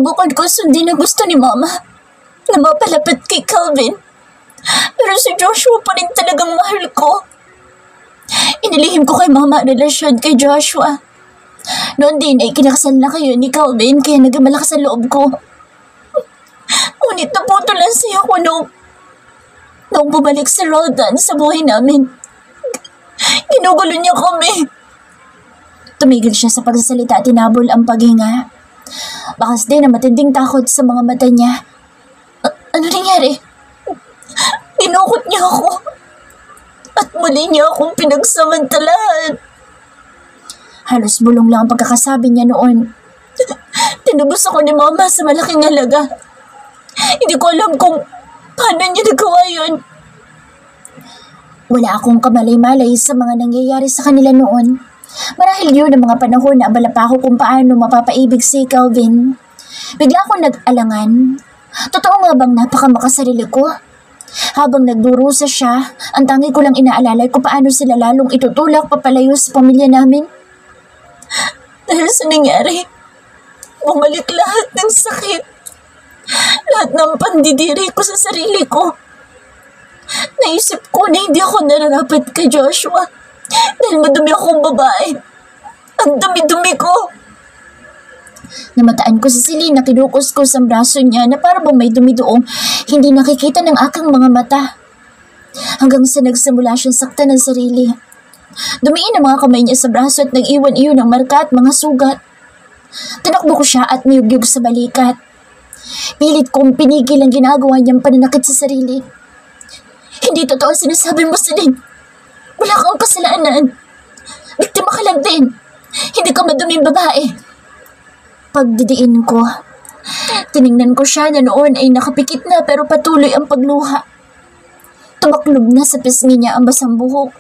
Sinubukan ko sundin ang gusto ni Mama na mapalapit kay Calvin. Pero si Joshua pa rin talagang mahal ko. Inilihim ko kay Mama ang relasyon kay Joshua. Noon din ay kinakasal na kayo ni Calvin kaya naging malakas ang loob ko. Ngunit naputol lang siya ko nung bumalik si Roldan sa buhay namin. Ginugulo niya kami. Tumigil siya sa pagsasalita at tinabol ang paghinga. Bakas din ang matinding takot sa mga mata niya. Ano nangyari? Dinukot niya ako. At muli niya akong pinagsamantalahan. Halos bulong lang ang pagkakasabi niya noon. Tinubos ako ni Mama sa malaking halaga. Hindi ko alam kung paano niya nagawa yun. Wala akong kamalay-malay sa mga nangyayari sa kanila noon. Marahil yun ang mga panahon na abala pa ako kung paano mapapaibig si Calvin. Bigla akong nag-alangan. Totoo nga bang napakamakasarili ko? Habang nagdurusa siya, ang tangi ko lang inaalala ko paano sila lalong itutulak papalayo sa pamilya namin. Dahil sa nangyari, bumalik lahat ng sakit. Lahat ng pandidiri ko sa sarili ko. Naisip ko na hindi ako nararapat kay Joshua dahil madumi akong babae. Ang dumi-dumi ko. Namataan ko si Selena, kinukuskus ang braso niya na para bang may dumi doong hindi nakikita ng aking mga mata. Hanggang sa nagsimula siyang saktan ng sarili. Dumiin ang mga kamay niya sa braso at nag-iwan iyon ng marka at mga sugat. Tinakbo ko siya at niyugyug sa balikat. Pilit kong pinigil ang ginagawa niyang pananakit sa sarili. Hindi totoo sinasabi mo, Celine. Wala kang kasalanan. Biktima ka lang din. Hindi ka maduming babae. Pagdidiin ko, tiningnan ko siya na noon ay nakapikit na pero patuloy ang pagluha. Tumaklob na sa pisngi niya ang basang buhok.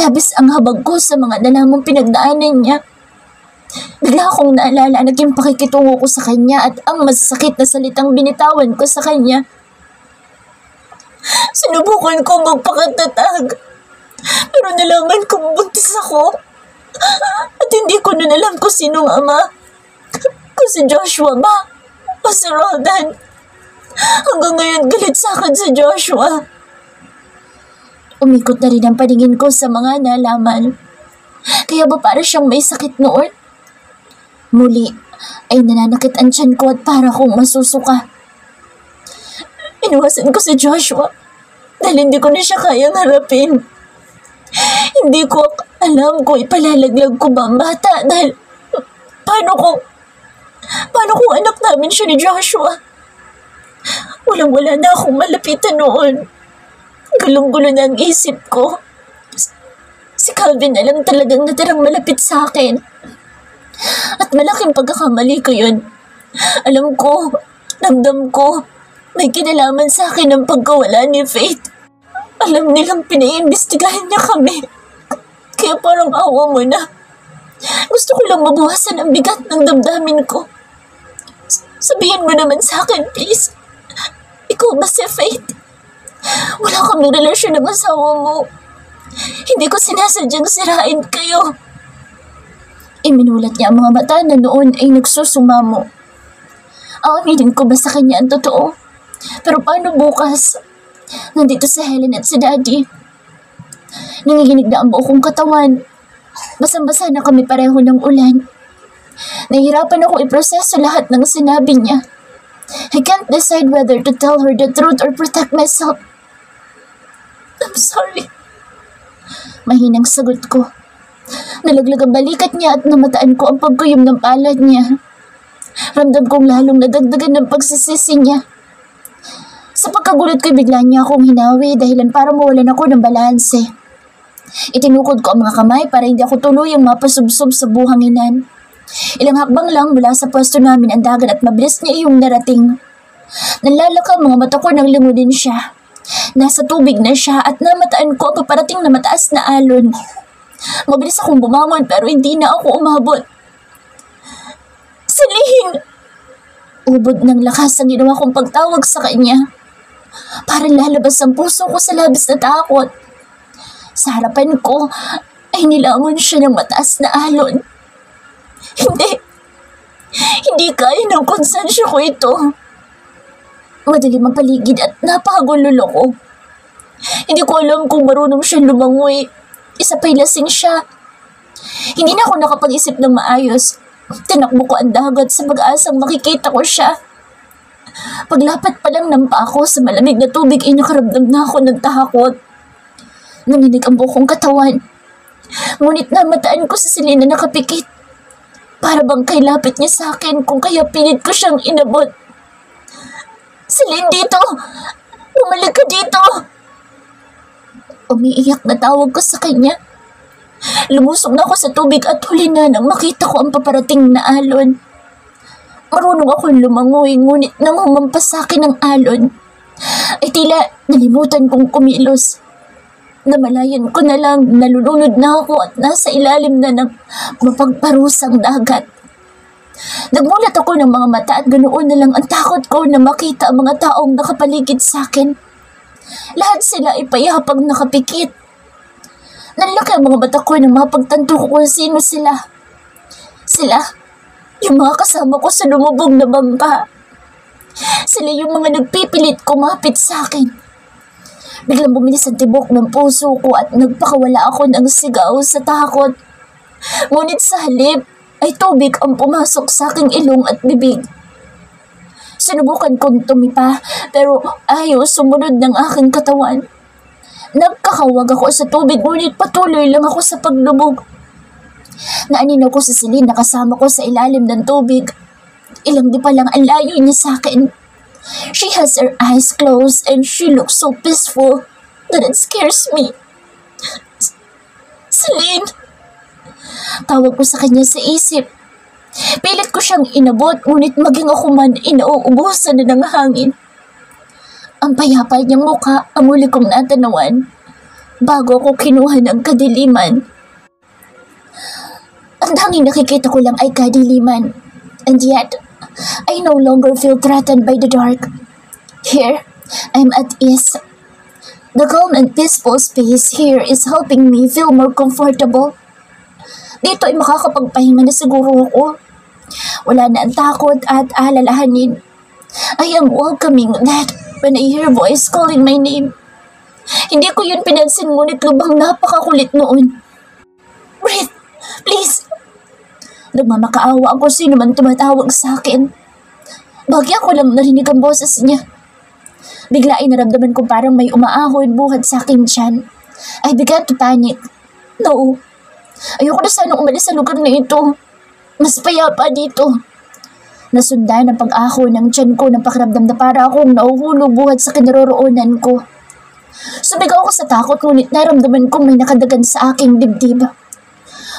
Labis ang habag ko sa mga nalamang pinagdaanan niya. Bigla akong naalala ang naging pakikitungo ko sa kanya at ang masakit na salitang binitawan ko sa kanya. Sinubukan ko magpakatatag, pero nalaman kong buntis ako. At hindi ko na alam kung sinong ama. Kung si Joshua ba o si Roldan. Hanggang ngayon galit sa akin si Joshua. Umikot na rin ang paningin ko sa mga nalaman. Kaya ba para siyang may sakit noon? Muli ay nananakit ang tiyan ko at para kong masusuka. Inuwasan ko si Joshua dahil hindi ko na siya kayang harapin. Hindi ko alam kung ipalalaglag ko ba ang bata dahil paano kung anak namin siya ni Joshua? Walang-wala na akong malapitan noon. Gulong-gulo na ang isip ko. Si Calvin na lang talagang natirang malapit sa akin. At malaking pagkakamali ko yun. Alam ko, ramdam ko, may kinalaman sa akin ang pagkawala ni Faith. Alam nilang pinaiimbestigahan niya kami. Kaya parang awa mo na. Gusto ko lang mabawasan ang bigat ng damdamin ko. Sabihin mo naman sa akin, please. Ikaw ba si Faith? Wala kaming relasyon ng asawa mo. Hindi ko sinasadyang sirain kayo. Iminulat niya ang mga mata na noon ay nagsusumamo. Aaminin ko ba sa kanya ang totoo? Pero paano bukas? Nandito si Helen at si Daddy. Nanginginig na ang buo kong katawan. Basang-basa na kami pareho ng ulan. Nahihirapan ako iproseso lahat ng sinabi niya. I can't decide whether to tell her the truth or protect myself. I'm sorry. Mahinang sagot ko. Nalaglag ang balikat niya at namataan ko ang pagkuyom ng palad niya. Ramdam kong lalong nadagdagan ng pagsisisi niya. Sa pagkagulat ko'y bigla niya akong hinawi dahilan para mawalan ako ng balanse. Itinukod ko ang mga kamay para hindi ako tuluyang mapasubsob sa buhanginan. Ilang hakbang lang mula sa pwesto namin ang dagat at mabilis niya iyong narating. Nalalaka ang mga mata ko nang lingunin siya. Nasa tubig na siya at namataan ko ang paparating na mataas na alon. Mabilis akong bumangon pero hindi na ako umabot. Celine! Ubod ng lakas ang ginawa kong pagtawag sa kanya. Parang lalabas ang puso ko sa labis na takot. Sa harapan ko ay nilamon siya ng mataas na alon. Hindi! Hindi kaya ng konsensya ko ito. Madalim ang paligid at napakagululo ko. Hindi ko alam kung marunong siya lumangoy. Isa pa'y lasing siya. Hindi na ako nakapag-isip ng maayos. Tinakbo ko ang dagat sa pag-asang makikita ko siya. Paglapat pa lang ng paa ko sa malamig na tubig ay nakaramdam na ako ng takot. Nanginig ang buong katawan. Ngunit namataan ko sa Celine na nakapikit. Para bang kailapit niya sa akin kung kaya pilit ko siyang inabot. Celine, dito! Bumalik ka dito! Umiiyak na tawag ko sa kanya. Lumusog na ako sa tubig at huli na nang makita ko ang paparating na alon. Marunong akong lumangoy, ngunit nang humampas sa akin ang alon, ay tila nalimutan kong kumilos. Namalayan ko na lang, nalulunod na ako at nasa ilalim na ng mapagparusang dagat. Nagmulat ako ng mga mata at ganoon na lang ang takot ko na makita ang mga taong nakapaligid sa akin. Lahat sila ay payapang nakapikit. Nanlaki ang mga mata ko na mapagtanto ko kung sino sila. Sila, yung mga kasama ko sa lumubog na bangka. Sila yung mga nagpipilit kumapit sa akin. Biglang bumilis ang tibok ng puso ko at nagpakawala ako ng sigaw sa takot. Ngunit sa halip ay tubig ang pumasok sa aking ilong at bibig. Sinubukan kong tumipa pero ayaw sumunod ng aking katawan. Nagkakawag ako sa tubig ngunit patuloy lang ako sa paglubog. Naanino ko sa Celine na kasama ko sa ilalim ng tubig. Ilang di pa lang ang layo niya sa akin. She has her eyes closed and she looks so peaceful that it scares me. Celine! Tawag ko sa kanya sa isip. Pilit ko siyang inabot, ngunit maging ako man inauubusan na ng hangin. Ang payapa niyang mukha ang muli kong natanawan bago ako kinuha ng kadiliman. Ang tanging nakikita ko lang ay kadiliman. And yet, I no longer feel threatened by the dark. Here, I'm at ease. The calm and peaceful space here is helping me feel more comfortable. Dito ay makakapagpahinga na siguro ako. Wala na ang takot at alalahanin. I am welcoming that when I hear a voice calling my name. Hindi ko yun pinansin ngunit lubhang napakakulit noon. Breathe, please. Nagmamakaawa ako sino man tumatawag sa akin. Bagya ko lang narinig ang boses niya. Bigla ay naramdaman ko parang may umaahon buhat sa aking tiyan. I began to panic. No. Ayoko na sanang umalis sa lugar na ito. Mas payapa dito. Nasundan ang pag-aho ng tiyan ko ng pakiramdam na para akong nauhulog buhat sa kinaroroonan ko. Sumigaw ako sa takot ngunit naramdaman kong may nakadagan sa aking dibdib.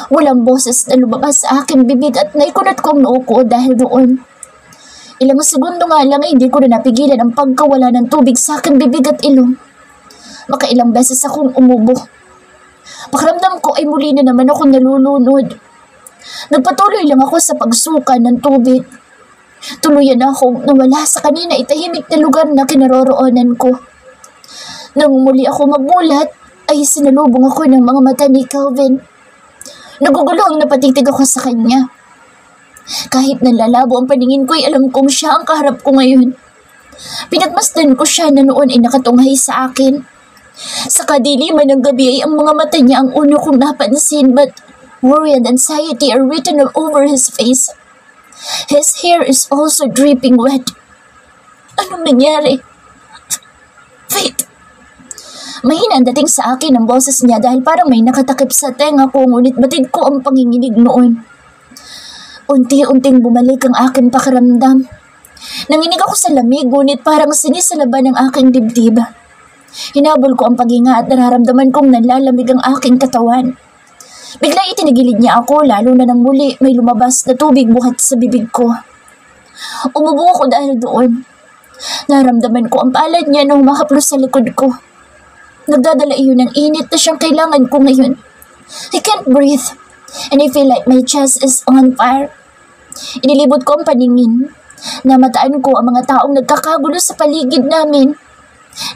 Walang boses na lumabas sa aking bibig at naikunat kong noo ko dahil doon. Ilang segundo nga lang ay hindi ko na napigilan ang pagkawala ng tubig sa aking bibig at ilong. Makailang beses akong umubo. Pakiramdam ko ay muli na naman ako nalulunod. Nagpatuloy lang ako sa pagsuka ng tubig. Tuluyan na akong nawala sa kanina itahimik na lugar na kinaroroonan ko. Nang muli ako magmulat, ay sinalubong ako ng mga mata ni Kelvin. Naguguluhang napatitig ako sa kanya. Kahit nalalabo ang paningin ko ay alam kong siya ang kaharap ko ngayon. Pinagmasdan ko siya na noon ay nakatunghay sa akin. Sa kadiliman ng gabi ay ang mga mata niya ang uno kong napansin but worry and anxiety are written all over his face. His hair is also dripping wet. Anong nangyari? Wait. Mahina ang dating sa akin ang boses niya dahil parang may nakatakip sa tenga ko ngunit batid ko ang panginginig noon. Unti-unting bumalik ang aking pakiramdam. Nanginig ako sa lamig ngunit parang sinisalaban ng aking dibdib. Hinabol ko ang paghinga at nararamdaman kong nanlalamig ang aking katawan. Bigla itinagilid niya ako lalo na nang muli may lumabas na tubig buhat sa bibig ko. Umubo ako dahil doon. Naramdaman ko ang palad niya na humahaplos sa likod ko. Nagdadala iyon ng init na siyang kailangan ko ngayon. I can't breathe and I feel like my chest is on fire. Inilibot ko ang paningin. Namataan ko ang mga taong nagkakagulo sa paligid namin.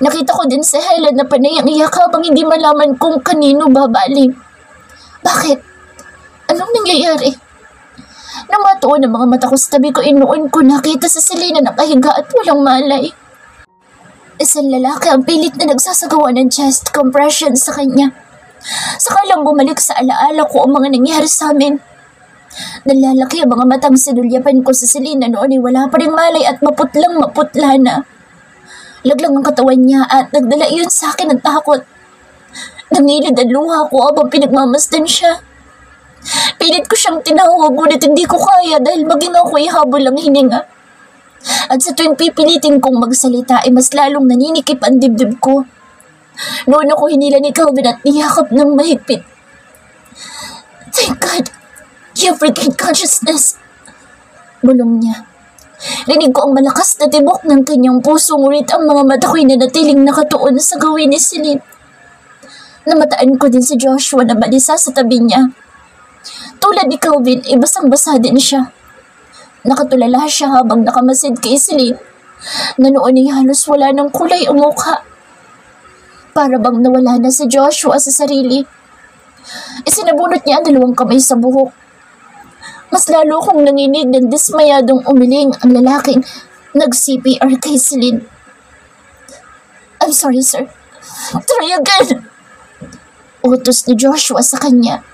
Nakita ko din si Helen na panay ang iyak habang hindi malaman kung kanino babaling. Bakit? Anong nangyayari? Nang matuon ang mga mata ko sa tabi ko, noon ko nakita si Selena nakahiga at walang malay. Isang lalaki ang pilit na nagsasagawa ng chest compression sa kanya. Saka lang bumalik sa alaala ko ang mga nangyari sa amin. Nalalaki ang mga matang sinulyapan ko sa Selena noon ay wala pa rin malay at maputlang maputla na. Laglang ang katawan niya at nagdala iyon sa akin ng takot. Nangilid ang luha ko habang pinagmamasdan siya. Pilit ko siyang tinawag ngunit hindi ko kaya dahil maging ako'y habol ang hininga. At sa tuwing pipilitin kong magsalita ay mas lalong naninikip ang dibdib ko. Noon ako hinila ni Calvin at niyakap ng mahigpit. Thank God, you've regained consciousness. Bulong niya. Rinig ko ang malakas na tibok ng kanyang puso ngunit ang mga mata ko'y nanatiling nakatuon sa gawin ni Celine. Namataan ko din si Joshua na balisa sa tabi niya. Tulad ni Calvin, basang-basa din siya. Nakatulala siya habang nakamasid kay Celine, na noon ay halos wala ng kulay ang mukha. Para bang nawala na si Joshua sa sarili. Isinabunot niya ang dalawang kamay sa buhok. Mas lalo kong nanginig ng dismayadong umiling ang lalaking nag-CPR kay Celine. I'm sorry, sir. Try again! Utos ni Joshua sa kanya.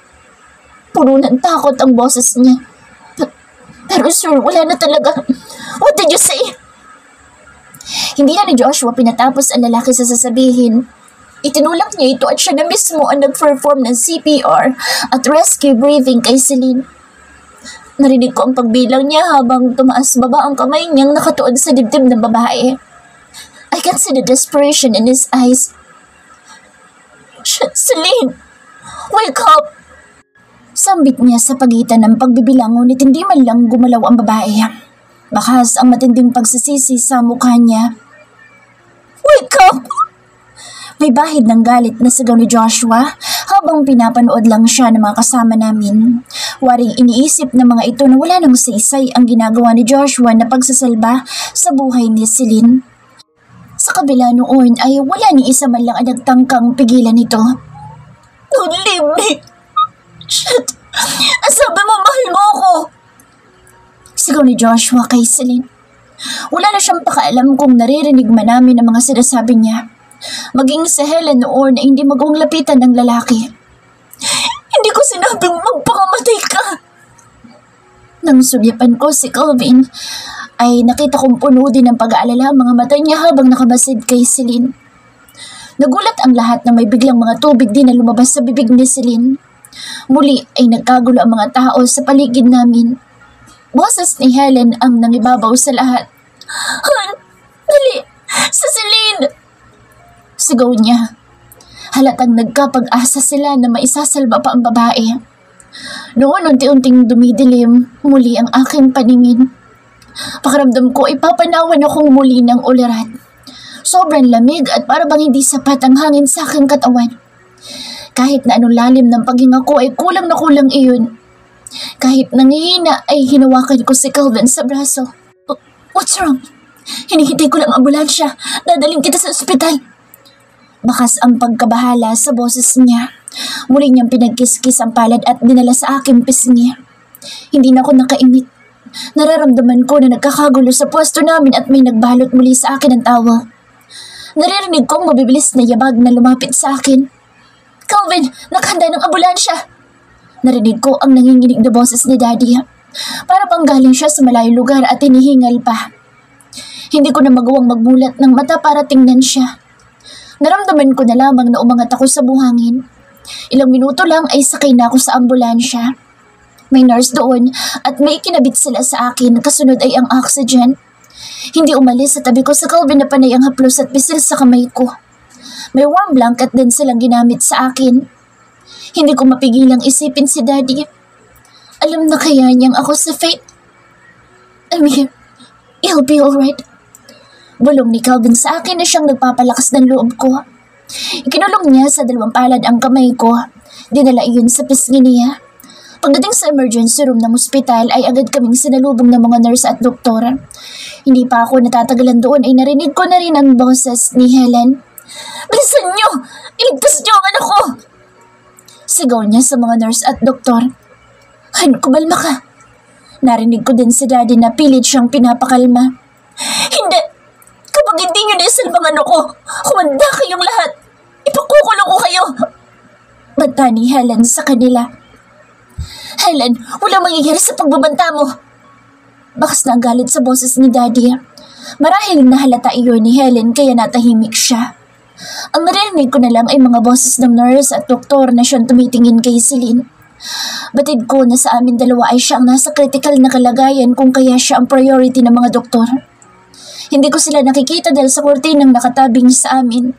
Puno ng takot ang boses niya. Pero sir, wala na talaga. What did you say? Hindi na ni Joshua pinatapos ang lalaki sa sasabihin. Itinulak niya ito at siya na mismo ang nag-perform ng CPR at rescue breathing kay Celine. Narinig ko ang pagbilang niya habang tumaas baba ang kamay niyang nakatuon sa dibdib ng babae. I can see the desperation in his eyes. Celine! Wake up! Sambit niya sa pagitan ng pagbibilang ngunit hindi man lang gumalaw ang babae. Bakas ang matinding pagsisisi sa mukha niya. Wake up! May bahid ng galit na sigaw ni Joshua habang pinapanood lang siya ng mga kasama namin. Waring iniisip ng mga ito na wala nang saysay ang ginagawa ni Joshua na pagsasalba sa buhay ni Celine. Sa kabila noon ay wala ni isa man lang ang nagtangkang pigilan ito. Don't leave me! Shit! Sabi mo, mahal mo ako! Sigaw ni Joshua kay Celine. Wala na siyang pakaalam kung naririnig man namin ang mga sinasabi niya. Maging si Helen noon ay hindi magawang lapitan ng lalaki. Hindi ko sinabing magpakamatay ka! Nang sugyapan ko si Calvin, ay nakita kong puno din ng pag-aalala ang mga mata niya habang nakamasid kay Celine. Nagulat ang lahat na may biglang mga tubig din na lumabas sa bibig ni Celine. Muli ay nagkagulo ang mga tao sa paligid namin. Boses ni Helen ang nangibabaw sa lahat. Han! Dali! Sa Celine! Sigaw niya. Halatang nagkapag-asa sila na maisasalba pa ang babae. Noon unti-unting dumidilim muli ang aking paningin. Pakiramdam ko ay papanawan akong muli ng ulirat. Sobrang lamig at para bang hindi sapat ang hangin sa aking katawan. Kahit na anong lalim ng paghinga ko ay kulang na kulang iyon. Kahit nangihina ay hinawakan ko si Calvin sa braso. What's wrong? Hinihintay ko lang ang ambulansya. Dadaling kita sa ospital. Bakas ang pagkabahala sa boses niya. Muli niyang pinagkiskis ang palad at dinala sa aking pisngi. Hindi na ako nakainit. Nararamdaman ko na nagkakagulo sa pwesto namin at may nagbalot muli sa akin ng towel. Naririnig kong mabibilis na yabag na lumapit sa akin. Calvin, nakahanda ng ambulansya! Narinig ko ang nanginginig na boses ni Daddy. Para pang galing siya sa malayong lugar at hinihingal pa. Hindi ko na magawang magmulat ng mata para tingnan siya. Naramdaman ko na lamang na umangat ako sa buhangin. Ilang minuto lang ay sakay na ako sa ambulansya. May nurse doon at may kinabit sila sa akin, kasunod ay ang oxygen. Hindi umalis sa tabi ko sa Calvin na panay ang haplos at pisil sa kamay ko. May warm blanket din silang ginamit sa akin. Hindi ko mapigilang isipin si Daddy. Alam na kaya niyang ako sa fate? I'm here. You'll be alright. Bulong ni Calvin sa akin na siyang nagpapalakas ng loob ko. Ikinulong niya sa dalawang palad ang kamay ko. Dinala iyon sa pisngi niya. Pagdating sa emergency room ng ospital ay agad kaming sinalubong ng mga nurse at doktor. Hindi pa ako natatagalan doon ay narinig ko na rin ang boses ni Helen. Bilisan niyo! Iligtas niyo ang anak ko! Sigaw niya sa mga nurse at doktor. Han, kumalma ka. Narinig ko din si Daddy na pilit siyang pinapakalma. Hindi! Kapag hindi niyo naisalbang ano ko, humanda kayong lahat! Ipakukulong ko kayo! Banta ni Helen sa kanila. Helen, walang mangyayari sa pagbabanta mo! Bakas na ang galit sa boses ni Daddy. Marahil nahalata iyon ni Helen kaya natahimik siya. Ang narinig ko na lang ay mga boses ng nurse at doktor na siyang tumitingin kay Celine. Batid ko na sa amin dalawa ay siya ang nasa critical na kalagayan kung kaya siya ang priority ng mga doktor. Hindi ko sila nakikita dahil sa kurtinang nakatabing sa amin.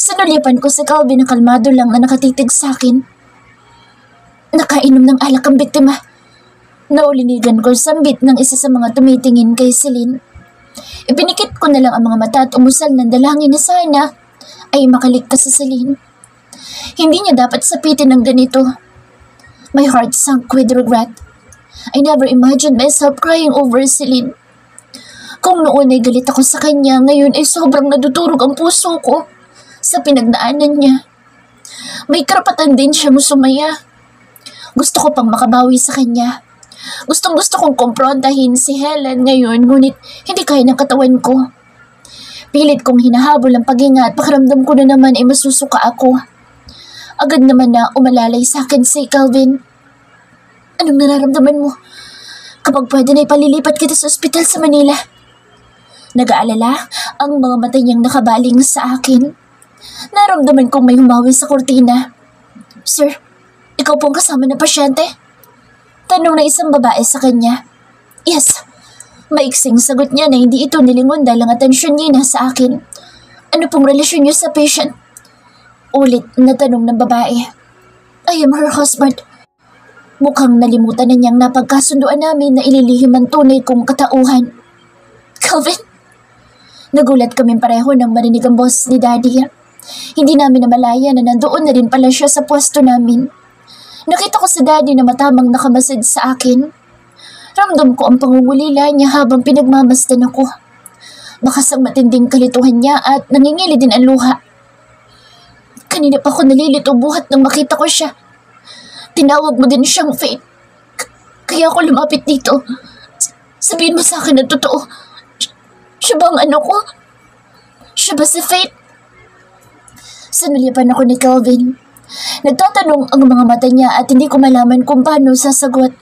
Sinulipan ko si Calvin na kalmado lang na nakatitig sa akin. Nakainom ng alak ang biktima. Naulinigan ko sambit ng isa sa mga tumitingin kay Celine. Ipinikit ko na lang ang mga mata at umusal ng dalangin na sana ay makaligtas sa Celine. Hindi niya dapat sapitin ng ganito. My heart sank with regret. I never imagined myself crying over Celine. Kung noon ay galit ako sa kanya, ngayon ay sobrang nadudurog ang puso ko sa pinagnaanan niya. May karapatan din siya sumaya. Gusto ko pang makabawi sa kanya. Gustong-gusto kong kumprontahin si Helen ngayon, ngunit hindi kaya ng katawan ko. Pilit kong hinahabol ang paghinga at pakiramdam ko na naman ay masusuka ako. Agad naman na umalalay sa akin si Calvin. Anong nararamdaman mo? Kapag pwede na ipalilipat kita sa ospital sa Manila. Nag-aalala ang mga mata niyang nakabaling sa akin. Naramdaman kong may humawi sa kurtina. Sir, ikaw pong kasama ng pasyente? Tanong na isang babae sa kanya. Yes. Maiksing sagot niya na hindi ito nilingon dahil ang atensyon niya nasa akin. Ano pong relasyon niyo sa patient? Ulit na tanong ng babae. I am her husband. Mukhang nalimutan na niyang napagkasunduan namin na ililihim ang tunay kong katauhan. Calvin? Nagulat kami pareho nang marinig ang boss ni Daddy. Hindi namin namalaya na nandoon na rin pala siya sa pwesto namin. Nakita ko si Daddy na matamang nakamasid sa akin. Ramdam ko ang pangungulila niya habang pinagmamasdan ako. Bakas ang matinding kalituhan niya at nangingili din ang luha. Kanina pa ako nalilito buhat nang makita ko siya. Tinawag mo din siyang Faith. Kaya ako lumapit dito. Sabihin mo sa akin na totoo. Siya ba ang ano ko? Siya ba si Faith? Sinulipan ako ni Calvin. Nagtatanong ang mga mata niya at hindi ko malaman kung paano sasagot.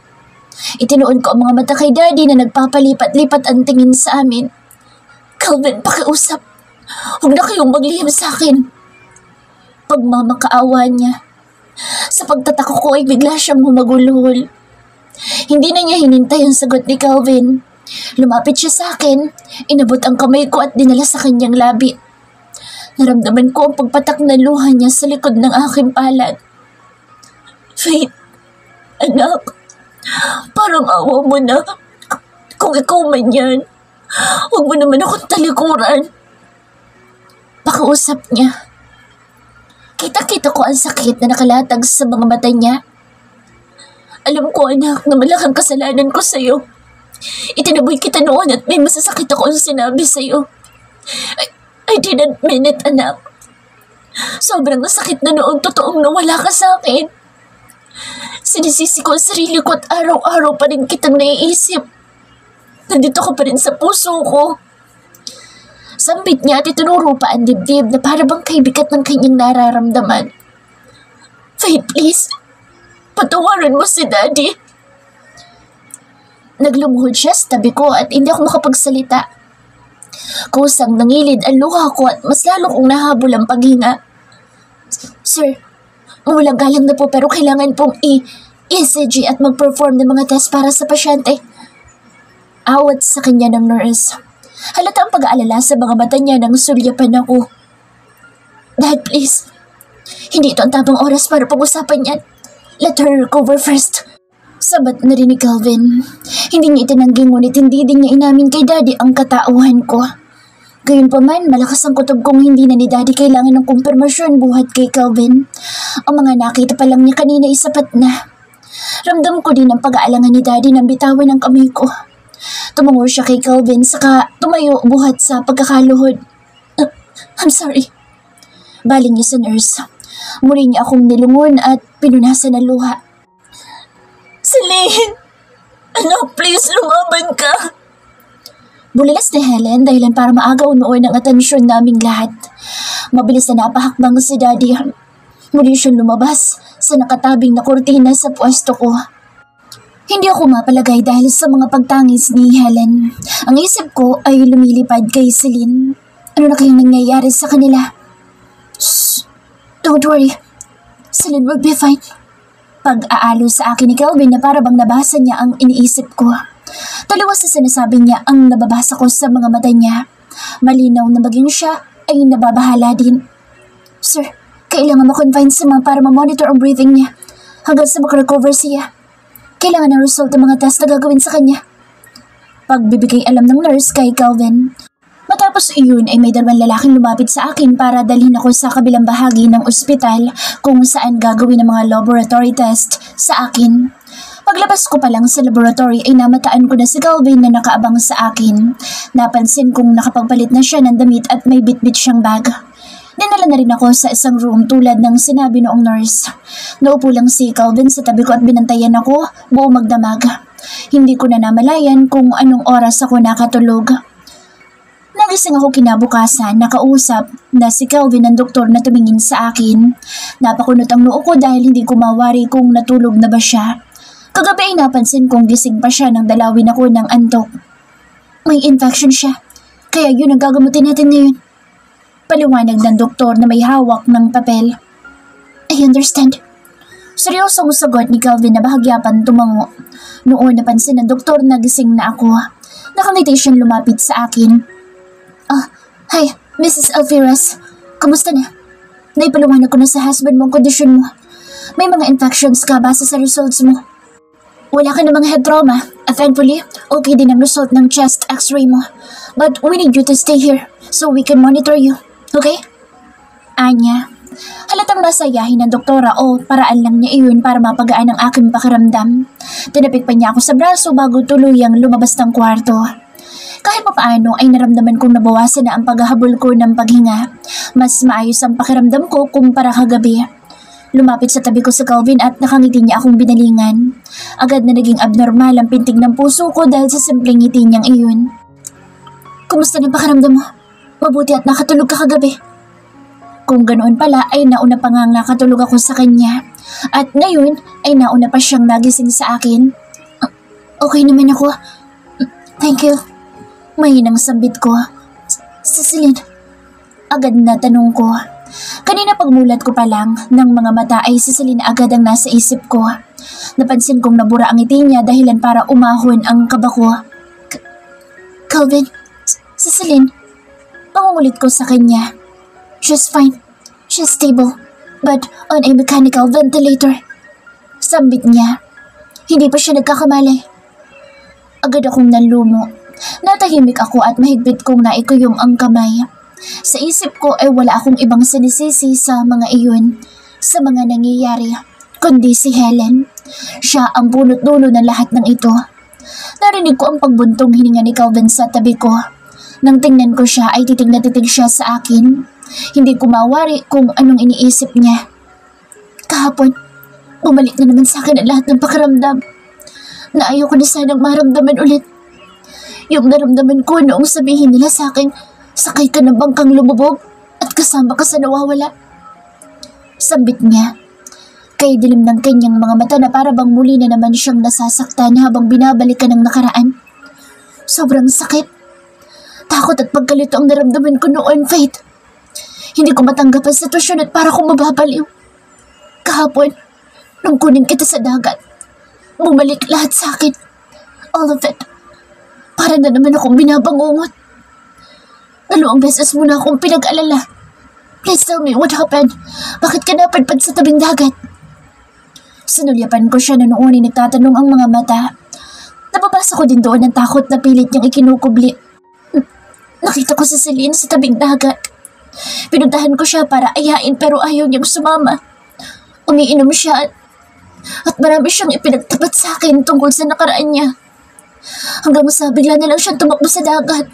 Itinuon ko ang mga mata kay Daddy na nagpapalipat-lipat ang tingin sa amin. Calvin, pakiusap. Huwag na kayong maglihim sa akin. Pagmamakaawa niya. Sa pagtatako ko ay bigla siyang humagulhol. Hindi na niya hinintay ang sagot ni Calvin. Lumapit siya sa akin, inabot ang kamay ko at dinala sa kanyang labi. Naramdaman ko ang pagpatak na luha niya sa likod ng aking palad. Faith, anak, parang awa mo na. Kung ikaw man yan, huwag mo naman akong talikuran. Pakiusap niya. Kita-kita ko ang sakit na nakalatag sa mga mata niya. Alam ko, anak, na malaking kasalanan ko sa'yo. Itinaboy kita noon at may masasakit ako ang sinabi sa'yo. I didn't mean it, anak. Sobrang nasakit na noong totoong nawala ka sa akin. Sinisisi ko ang sarili ko at araw-araw pa rin kitang naiisip. Nandito ka pa rin sa puso ko. Sambit niya at itinuro pa ang dibdib na para bang kaibigat ng kanyang nararamdaman. Faith, please. Patawarin mo si Daddy. Naglumuhod siya sa tabi ko at hindi ako makapagsalita. Kusang nangilid ang luha ko at mas lalo kong nahabol ang paghinga. Sir, mawalang galang na po pero kailangan pong i-ECG at mag-perform ng mga test para sa pasyente. Awat sa kanya ng nurse. Halata ang pag-aalala sa mga mata niya nang sulyapan ako. Dad, please. Hindi ito ang tamang oras para pag-usapan yan. Let her recover first. Sabat na rin ni Calvin. Hindi niya itinanggi ngunit hindi din niya inamin kay Daddy ang katauhan ko. Gayunpaman, malakas ang kutob kong hindi na ni Daddy kailangan ng kumpirmasyon buhat kay Calvin. Ang mga nakita pa lang niya kanina ay sapat na. Ramdam ko din ang pag-aalangan ni Daddy nang bitawan ang kamay ko. Tumango siya kay Calvin saka tumayo buhat sa pagkakaluhod. I'm sorry. Baling niya sa nurse. Muli niya akong nilungon at pinunasan ng luha. Celine! Anak, please, lumaban ka. Bulilas ni Helen dahilan para maagaw noon ang atensyon naming lahat. Mabilis na napahakbang si Daddy. Muli siyang lumabas sa nakatabing na kurtina sa pwesto ko. Hindi ako mapalagay dahil sa mga pagtangis ni Helen. Ang isip ko ay lumilipad kay Celine. Ano na kayang nangyayari sa kanila? Shh! Don't worry. Celine will be fine. Pag-aalo sa akin ni Kelvin na para bang nabasa niya ang iniisip ko. Taliwas sa sinasabi niya ang nababasa ko sa mga mata niya. Malinaw na maging siya ay nababahala din. Sir, kailangan ma-confine si Ma'am para ma-monitor ang breathing niya hanggang sa makarecover siya. Kailangan ng result ng mga test na gagawin sa kanya. Pagbibigay alam ng nurse kay Calvin. Matapos iyon ay may dalawang lalaking lumapit sa akin para dalhin ako sa kabilang bahagi ng ospital kung saan gagawin ang mga laboratory test sa akin. Paglabas ko pa lang sa laboratory ay namataan ko na si Calvin na nakaabang sa akin. Napansin kong nakapagpalit na siya ng damit at may bitbit siyang bag. Dinala na rin ako sa isang room tulad ng sinabi noong nurse. Naupo lang si Calvin sa tabi ko at binantayan ako buo magdamag. Hindi ko na namalayan kung anong oras ako nakatulog. Nagising ako kinabukasan, nakausap na si Calvin ang doktor na tumingin sa akin. Napakunot ang noo ko dahil hindi ko mawari kung natulog na ba siya. Kagabi ay napansin kong gising pa siya nang dalawin ako ng antok. May infection siya, kaya yun ang gagamutin natin ngayon. Paliwanag ng doktor na may hawak ng papel. I understand. Seryosong sagot ni Calvin na bahagya pang tumango. Noon napansin ng doktor na gising na ako. Nakangiti siyang lumapit sa akin. Hi, Mrs. Alvarez. Kamusta na? Naipaliwanag ko na sa husband mo ang kondisyon mo. May mga infections ka base sa results mo. Wala ka namang head trauma at thankfully, okay din ang result ng chest x-ray mo. But we need you to stay here so we can monitor you. Okay? Anya. Halatang masayahin ng doktora o paraan lang niya iyon para mapagaan ang aking pakiramdam. Tinapik pa niya ako sa braso bago tuluyang lumabas ng kwarto. Kahit pa paano ay naramdaman kong nabawasan na ang paghahabol ko ng paghinga. Mas maayos ang pakiramdam ko kumpara kagabi. Lumapit sa tabi ko si Calvin at nakangiti niya akong binalingan. Agad na naging abnormal ang pintig ng puso ko dahil sa simpleng ngiti niyang iyon. Kumusta na pakiramdam mo? Mabuti at nakatulog ka kagabi. Kung ganoon pala ay nauna pa ngang nakatulog ako sa kanya. At ngayon ay nauna pa siyang nagising sa akin. Okay naman ako. Thank you. Mahinang sambit ko. Cecilyn. Agad na tanong ko. Kanina pagmulat ko pa lang ng mga mata ay Cecilyn agad ang nasa isip ko. Napansin kong nabura ang ngiti niya dahilan para umahon ang kaba ko. Calvin. Cecilyn. Pangungulit ko sa kanya. She's fine. She's stable. But on a mechanical ventilator. Sambit niya. Hindi pa siya nagkakamali. Agad akong nanlumo. Natahimik ako at mahigpit kong naikuyom ang kamay. Sa isip ko ay wala akong ibang sinisisi sa mga iyon, sa mga nangyayari, kundi si Helen. Siya ang punot dulo ng lahat ng ito. Narinig ko ang pagbuntong hininga ni Calvin sa tabi ko. Nang tingnan ko siya ay titig na titig siya sa akin. Hindi ko mawari kung anong iniisip niya. Kahapon, bumalik na naman sa akin ang lahat ng pakiramdam na ayoko na sanang maramdaman ulit. Yung naramdaman ko noong sabihin nila sa akin, sakay ka ng bangkang lumubog at kasama ka sa nawawala. Sambit niya. Kay dilim ng kanyang mga mata na para bang muli na naman siyang nasasaktan habang binabalikan ng nakaraan. Sobrang sakit. Takot at pagkalito ang naramdaman ko noon, Faith. Hindi ko matanggap ang sitwasyon at para kong mababaliw. Kahapon, nung kunin kita sa dagat, bumalik lahat sa akin. All of it. Para na naman akong binabangungot. 2 beses mo na akong pinag-alala. Please tell me what happened. Bakit ka napadpad sa tabing dagat? Sinulyapan ko siya na noon ay nagtatanong ang mga mata. Nababasa ko din doon ang takot na pilit niyang ikinukubli. Nakita ko si Celine sa tabing dagat. Pinuntahan ko siya para ayain pero ayaw niyang sumama. Umiinom siya at marami siyang ipinagtapat sa akin tungkol sa nakaraan niya. Hanggang sa bigla na lang siyang tumakbo sa dagat.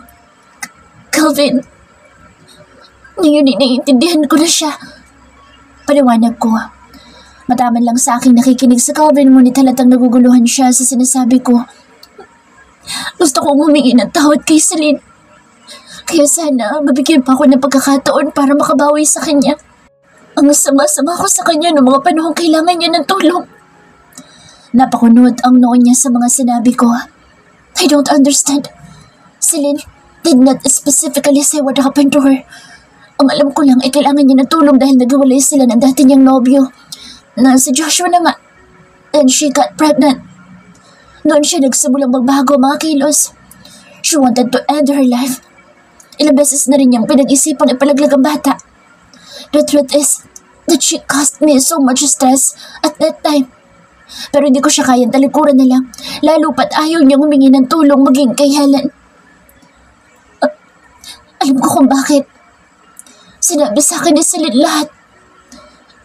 Calvin, ngayon naiintindihan ko na siya. Paliwanag ko. Mataman lang sa akin nakikinig sa Calvin ngunit halatang naguguluhan siya sa sinasabi ko. Gusto kong humingi ng tawad kay Celine. Kaya sana mabigyan pa ako ng pagkakataon para makabawi sa kanya. Ang sama-sama ko sa kanya noong mga panahong kailangan niya ng tulong. Napakunod ang noo niya sa mga sinabi ko. I don't understand. Celine did not specifically say what happened to her. Ang alam ko lang ay kailangan niya ng tulong dahil naghiwalay sila ng dati niyang nobyo na si Joshua na nga. And she got pregnant. Noon siya nagsimulang magbago mga kilos. She wanted to end her life. Ilang beses na rin niyang pinag-isipang ipalaglag ang bata. The truth is that she caused me so much stress at that time. Pero hindi ko siya kayang talikuran na lang, lalo pat ayaw niyang humingi ng tulong maging kay Helen. Alam ko kung bakit. Sinabi sa akin ni Celine lahat.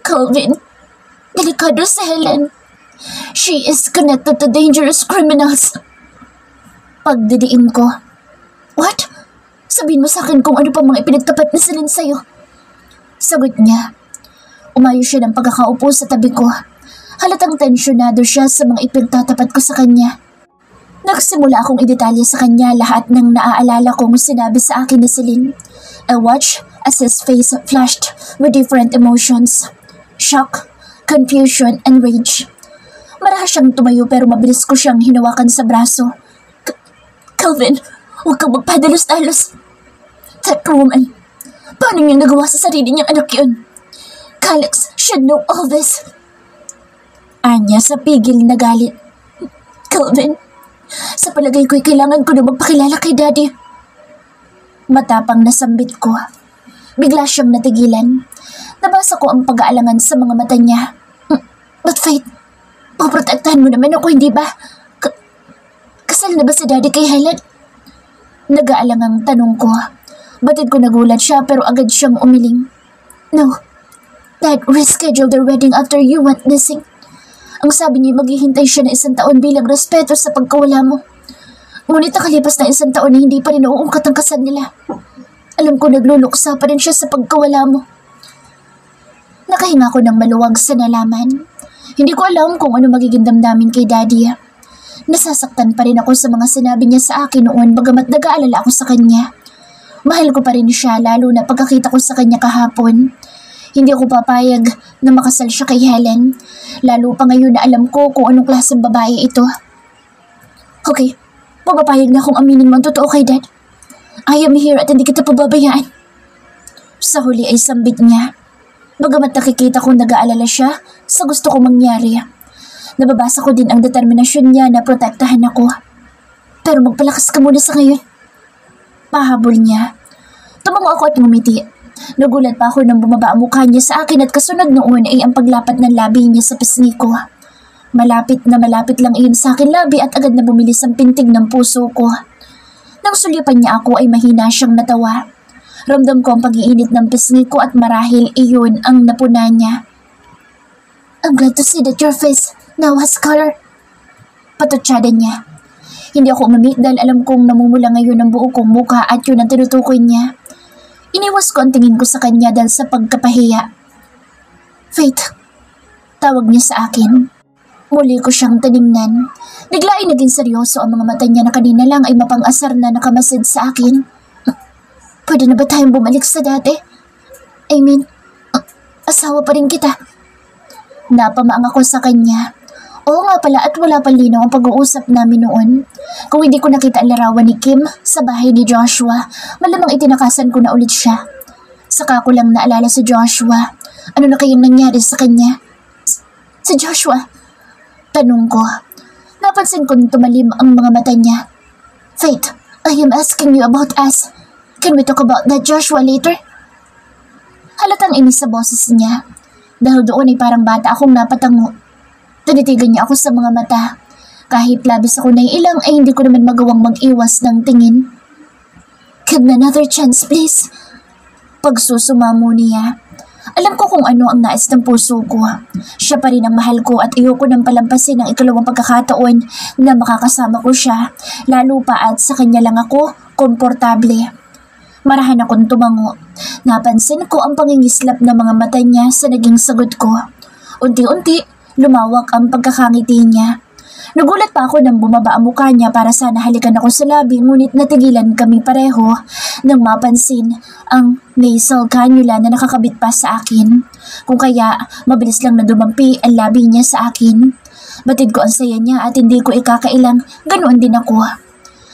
Calvin, delikado si Helen. She is connected to dangerous criminals. Pagdidiin ko. What? Sabihin mo sa akin kung ano pa mga ipinagtapat ni Celine sa'yo. Sagot niya. Umayo siya ng pagkakaupo sa tabi ko. Halatang tensyonado siya sa mga ipinagtatapat ko sa kanya. Nagsimula akong idetalye sa kanya lahat ng naaalala kong sinabi sa akin ni Celine. I watched as his face flashed with different emotions. Shock, confusion, and rage. Marahas siyang tumayo pero mabilis ko siyang hinawakan sa braso. Calvin, huwag kang magpadalos-dalos. That woman, paano niya nagawa sa sarili niyang anak yun? Calix should know all this. Anya sa pigil na galit. Calvin, sa palagay ko'y kailangan ko na magpakilala kay Daddy. Matapang na sambit ko. Bigla siyang natigilan. Nabasa ko ang pag-aalangan sa mga mata niya. But Faith, poprotektahan mo naman ako, hindi ba? Kasal na ba si Daddy kay Helen? Nag-aalangang tanong ko. Batid ko nagulat siya pero agad siyang umiling. No, Dad rescheduled their wedding after you went missing. Ang sabi niya maghihintay siya na 1 taon bilang respeto sa pagkawala mo. Ngunit nakalipas na 1 taon na hindi pa rin nauungkat ang kasal nila. Alam ko nagluluksa pa rin siya sa pagkawala mo. Nakahinga ko ng maluwag sa nalaman. Hindi ko alam kung ano magiging damdamin kay Daddy. Nasasaktan pa rin ako sa mga sinabi niya sa akin noon bagamat nag-aalala ako sa kanya. Mahal ko pa rin siya lalo na pagkakita ko sa kanya kahapon. Hindi ako papayag na makasal siya kay Helen, lalo pa ngayon na alam ko kung anong klaseng babae ito. Okay, papapayag na akong aminin mo ang totoo kay Dad. I am here at hindi kita pababayaan. Sa huli ay sambit niya. Bagamat nakikita kong nag-aalala siya sa gusto kong mangyari. Nababasa ko din ang determinasyon niya na protektahan ako. Pero magpalakas ka muna sa ngayon. Pahabol niya. Tumango ako at ngumiti. Nagulat pa ako nang bumaba ang mukha niya sa akin at kasunod noon ay ang paglapat ng labi niya sa pisngi ko. Malapit na malapit lang iyon sa akin labi at agad na bumilis ang pintig ng puso ko. Nang sulyapan niya ako ay mahina siyang natawa. Ramdam ko ang pag-iinit ng pisngi ko at marahil iyon ang napuna niya. I'm glad to see that your face now has color. Patutsyada niya. Hindi ako umimik dahil alam kong namumula ngayon ang buo kong mukha at yun ang tinutukoy niya. Iniwas ko ang tingin ko sa kanya dahil sa pagkapahiya. Faith, tawag niya sa akin. Muli ko siyang tiningnan. Bigla ay naging seryoso ang mga mata niya na kanina lang ay mapang-asar na nakamasid sa akin. Pwede na ba tayong bumalik sa dati? I mean, asawa pa rin kita. Napamaang ako sa kanya. Oo nga pala at wala pang linaw ang pag-uusap namin noon. Kung hindi ko nakita ang larawan ni Kim sa bahay ni Joshua, malamang itinakasan ko na ulit siya. Saka ko lang naalala si Joshua. Ano na kayang nangyari sa kanya? Si Joshua? Tanong ko. Napansin kong tumalim ang mga mata niya. Faith, I am asking you about us. Can we talk about that Joshua later? Halatang inis sa boses niya. Dahil doon ay parang bata akong napatango. Tinitigan niya ako sa mga mata. Kahit labis ako naiilang ay hindi ko naman magawang mag-iwas ng tingin. Give me another chance, please. Pagsusumamo niya. Alam ko kung ano ang nais ng puso ko. Siya pa rin ang mahal ko at ayoko nang palampasin ang ikalawang pagkakataon na makakasama ko siya. Lalo pa at sa kanya lang ako komportable. Marahan akong tumango. Napansin ko ang pangingislap ng mga mata niya sa naging sagot ko. Unti-unti, lumawak ang pagkakangiti niya. Nagulat pa ako nang bumaba ang mukha niya para sana halikan ako sa labi, ngunit natigilan kami pareho nang mapansin ang nasal cannula na nakakabit pa sa akin. Kung kaya, mabilis lang na dumampi ang labi niya sa akin. Batid ko ang saya niya at hindi ko ikakailang ganoon din ako.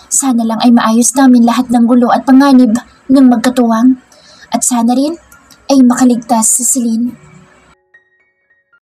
Sana lang ay maayos namin lahat ng gulo at panganib ng magkatuwang. At sana rin ay makaligtas si Celine.